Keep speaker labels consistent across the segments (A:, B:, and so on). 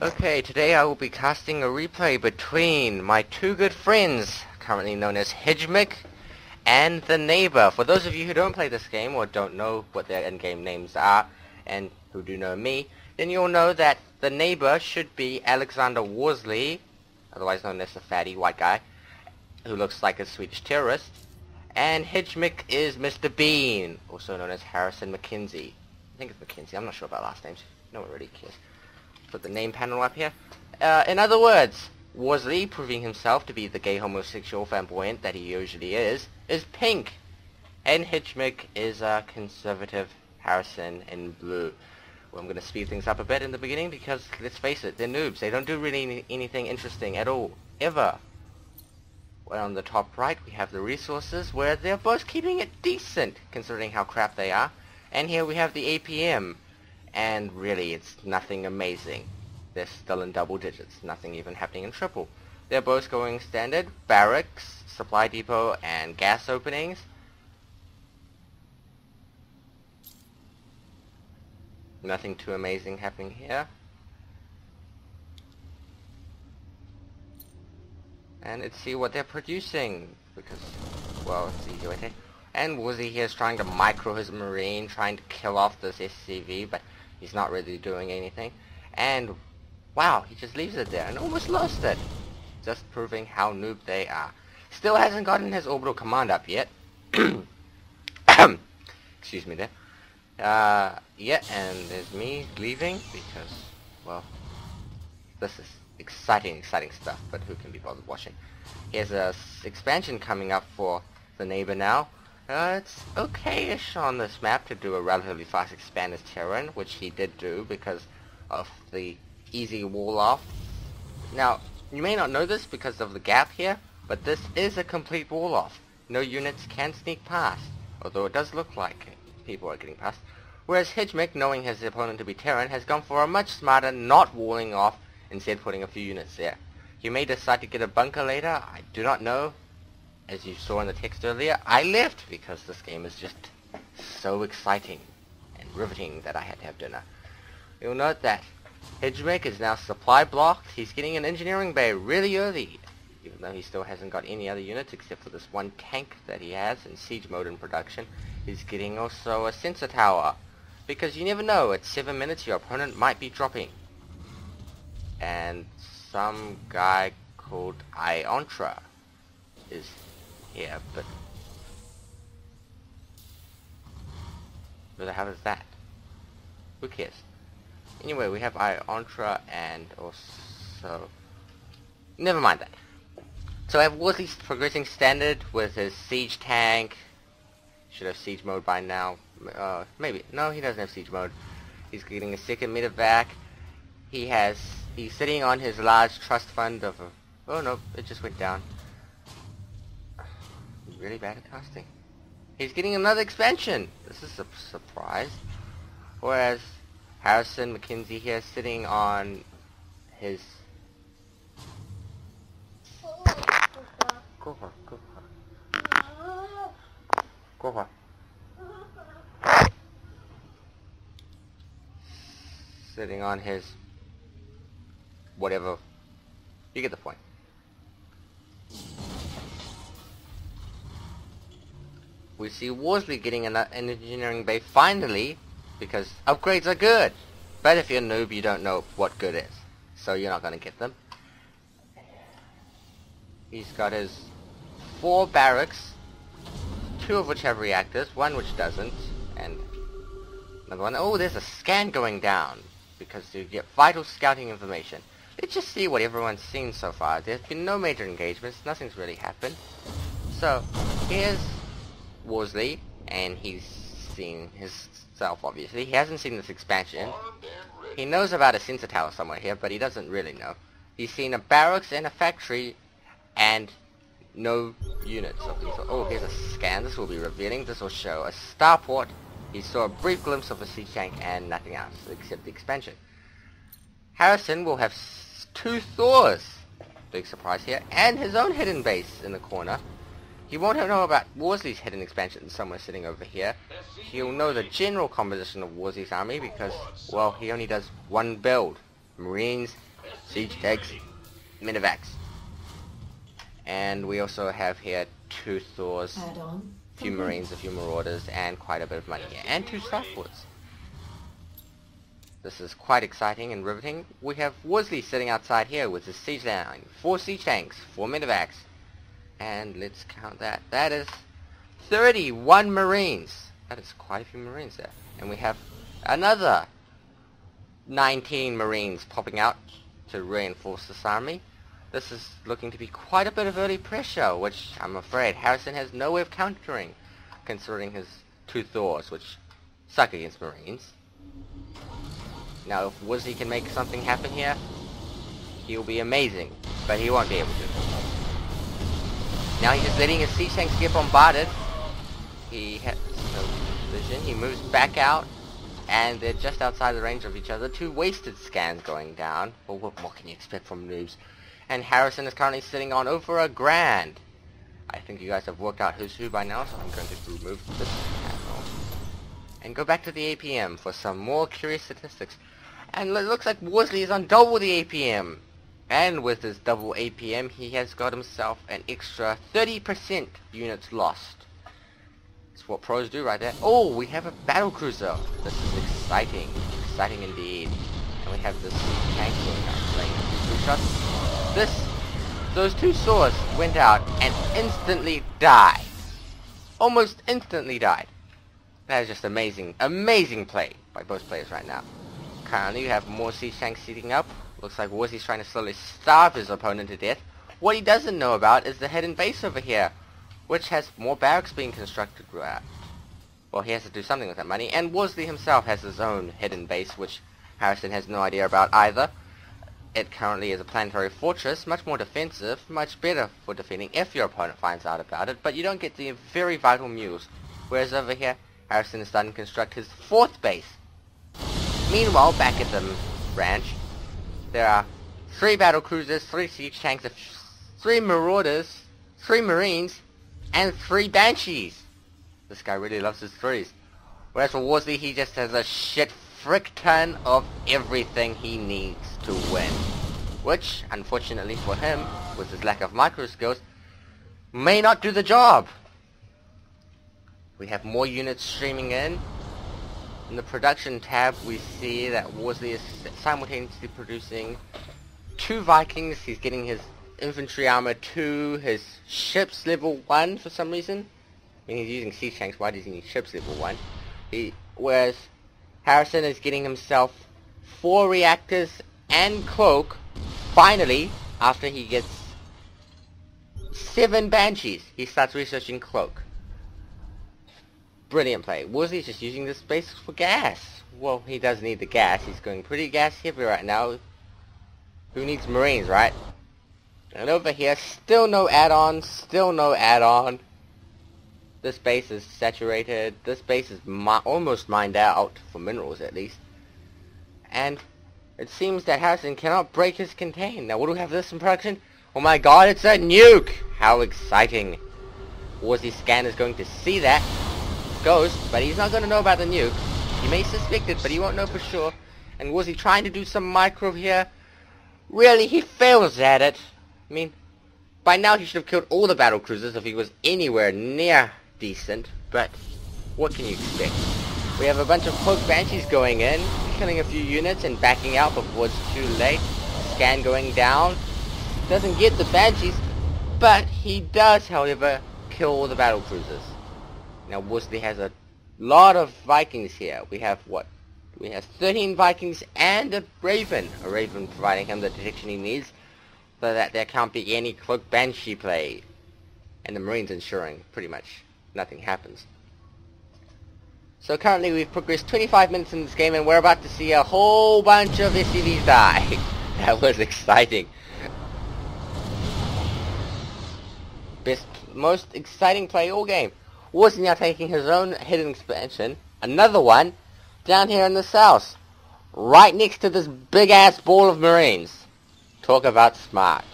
A: Okay, today I will be casting a replay between my two good friends, currently known as hjmck and TheNeighbour. For those of you who don't play this game or don't know what their in-game names are, and who do know me, then you'll know that TheNeighbour should be Alexander Worsley, otherwise known as the fatty white guy, who looks like a Swedish terrorist, and hjmck is Mr. Bean, also known as Harrison Mackenzie. I think it's Mackenzie, I'm not sure about last names, no one really cares. Put the name panel up here. In other words, Worsley, proving himself to be the gay homosexual flamboyant that he usually is pink. And hjmck is conservative Harrison in blue. Well, I'm going to speed things up a bit in the beginning because, let's face it, they're noobs. They don't do really anything interesting at all, ever. Well, on the top right, we have the resources where they're both keeping it decent, considering how crap they are. And here we have the APM. And really, it's nothing amazing. They're still in double digits, nothing even happening in triple. They're both going standard, barracks, supply depot, and gas openings. Nothing too amazing happening here. And let's see what they're producing, because, well, it's easy right here. And Worsley here is trying to micro his marine, trying to kill off this SCV, but he's not really doing anything. And wow, he just leaves it there and almost lost it. Just proving how noob they are. Still hasn't gotten his orbital command up yet. Excuse me there. Yeah, and there's me leaving because, well, this is exciting stuff, but who can be bothered watching? Here's a expansion coming up for TheNeighbour now. It's okay-ish on this map to do a relatively fast expand as Terran, which he did do because of the easy wall off. Now, you may not know this because of the gap here, but this is a complete wall off. No units can sneak past, although it does look like people are getting past. Whereas hjmck, knowing his opponent to be Terran, has gone for a much smarter not walling off, instead putting a few units there. He may decide to get a bunker later, I do not know. As you saw in the text earlier, I left because this game is just so exciting and riveting that I had to have dinner. You'll note that hjmck is now supply blocked. He's getting an engineering bay really early, even though he still hasn't got any other units except for this one tank that he has in siege mode in production. He's getting also a sensor tower, because you never know, at 7 minutes your opponent might be dropping. And some guy called Iontra is here, but where the hell is that? Who cares? Anyway, we have Iontra and also... never mind that. So I have Worsley progressing standard with his siege tank. Should have siege mode by now. Maybe. No, he doesn't have siege mode. He's getting a second medevac. He's sitting on his large trust fund of... oh no, it just went down. Really bad at casting. He's getting another expansion. This is a surprise. Whereas Harrison Mackenzie here sitting on his... Go for. Sitting on his... whatever. You get the point. We see Worsley getting an engineering bay finally, because upgrades are good. But if you're a noob, you don't know what good is, so you're not going to get them. He's got his 4 barracks, 2 of which have reactors, 1 which doesn't, and another one. Oh, there's a scan going down, because you get vital scouting information. Let's just see what everyone's seen so far. There's been no major engagements, nothing's really happened. So, here's Worsley, and he's seen himself, obviously. He hasn't seen this expansion. He knows about a sensor tower somewhere here, but he doesn't really know. He's seen a barracks and a factory, and no units of these. Oh, here's a scan. This will be revealing. This will show a starport. He saw a brief glimpse of a siege tank and nothing else, except the expansion. Harrison will have 2 Thors. Big surprise here. And his own hidden base in the corner. He won't know about Worsley's hidden expansion somewhere sitting over here. He'll know the general composition of Worsley's army because, well, he only does one build. Marines siege tanks, minivacs. And we also have here 2 Thors, a few Marines, a few Marauders, and quite a bit of money here. And 2 Starfords. This is quite exciting and riveting. We have Worsley sitting outside here with his siege line. 4 siege tanks, 4 minivacs. And let's count that. That is 31 Marines. That is quite a few Marines there. And we have another 19 Marines popping out to reinforce this army. This is looking to be quite a bit of early pressure, which I'm afraid Harrison has no way of countering, considering his 2 Thors, which suck against Marines. Now, if Wizzy can make something happen here, he'll be amazing, but he won't be able to. Now he's just letting his siege tanks get bombarded. He has no vision. He moves back out, and they're just outside the range of each other. 2 wasted scans going down. Well, what more can you expect from noobs? And Harrison is currently sitting on over $1,000. I think you guys have worked out who's who by now, so I'm going to remove this panel and go back to the APM for some more curious statistics. And it looks like Worsley is on double the APM. And with his double APM, he has got himself an extra 30% units lost. That's what pros do right there. Oh, we have a battle cruiser. This is exciting. Exciting indeed. And we have this tank going out playing a few shots. Those 2 swords went out and instantly died. Almost instantly died. That is just amazing. Amazing play by both players right now. Currently you have more siege tanks seating up. Looks like Worsley's trying to slowly starve his opponent to death. What he doesn't know about is the hidden base over here, which has more barracks being constructed throughout. Well, he has to do something with that money, and Worsley himself has his own hidden base, which Harrison has no idea about either. It currently is a planetary fortress, much more defensive, much better for defending if your opponent finds out about it, but you don't get the very vital mules. Whereas over here, Harrison is starting to construct his 4th base. Meanwhile, back at the ranch, there are 3 battle cruisers, 3 siege tanks, 3 marauders, 3 marines, and 3 banshees. This guy really loves his 3s. Whereas for Worsley, he just has a shit frick ton of everything he needs to win. Which, unfortunately for him, with his lack of micro skills, may not do the job. We have more units streaming in. In the production tab, we see that Worsley is simultaneously producing 2 Vikings. He's getting his infantry armor 2, his ships level 1 for some reason. I mean, he's using siege tanks, why does he need ships level 1? Whereas Harrison is getting himself 4 reactors and cloak, finally, after he gets 7 banshees. He starts researching cloak. Brilliant play. Worsley's just using this base for gas. Well, he does need the gas. He's going pretty gas heavy right now. Who needs Marines, right? And over here, still no add-on. Still no add-on. This base is saturated. This base is almost mined out, for minerals at least. And it seems that Harrison cannot break his contain. Now, what do we have this in production? Oh my god, it's a nuke! How exciting. Worsley's scan is going to see that ghost, but he's not going to know about the nuke. He may suspect it, but he won't know for sure. And was he trying to do some micro here? Really, he fails at it. I mean, by now he should have killed all the battle cruisers if he was anywhere near decent, but what can you expect? We have a bunch of cloak banshees going in, killing a few units and backing out before it's too late. Scan going down. Doesn't get the banshees, but he does, however, kill all the battle cruisers. Now, Worsley has a lot of Vikings here. We have what? We have 13 Vikings and a Raven. A Raven providing him the detection he needs so that there can't be any cloak banshee play. And the Marines ensuring pretty much nothing happens. So currently we've progressed 25 minutes in this game and we're about to see a whole bunch of SCVs die. That was exciting. Most exciting play all game. Worsley now taking his own hidden expansion, another one, down here in the south, right next to this big ass ball of Marines. Talk about smart.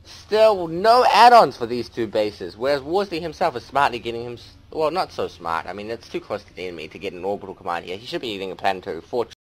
A: Still no add-ons for these 2 bases, whereas Worsley himself is smartly getting him, well, not so smart. I mean, it's too close to the enemy to get an orbital command here. He should be using a planetary fortress.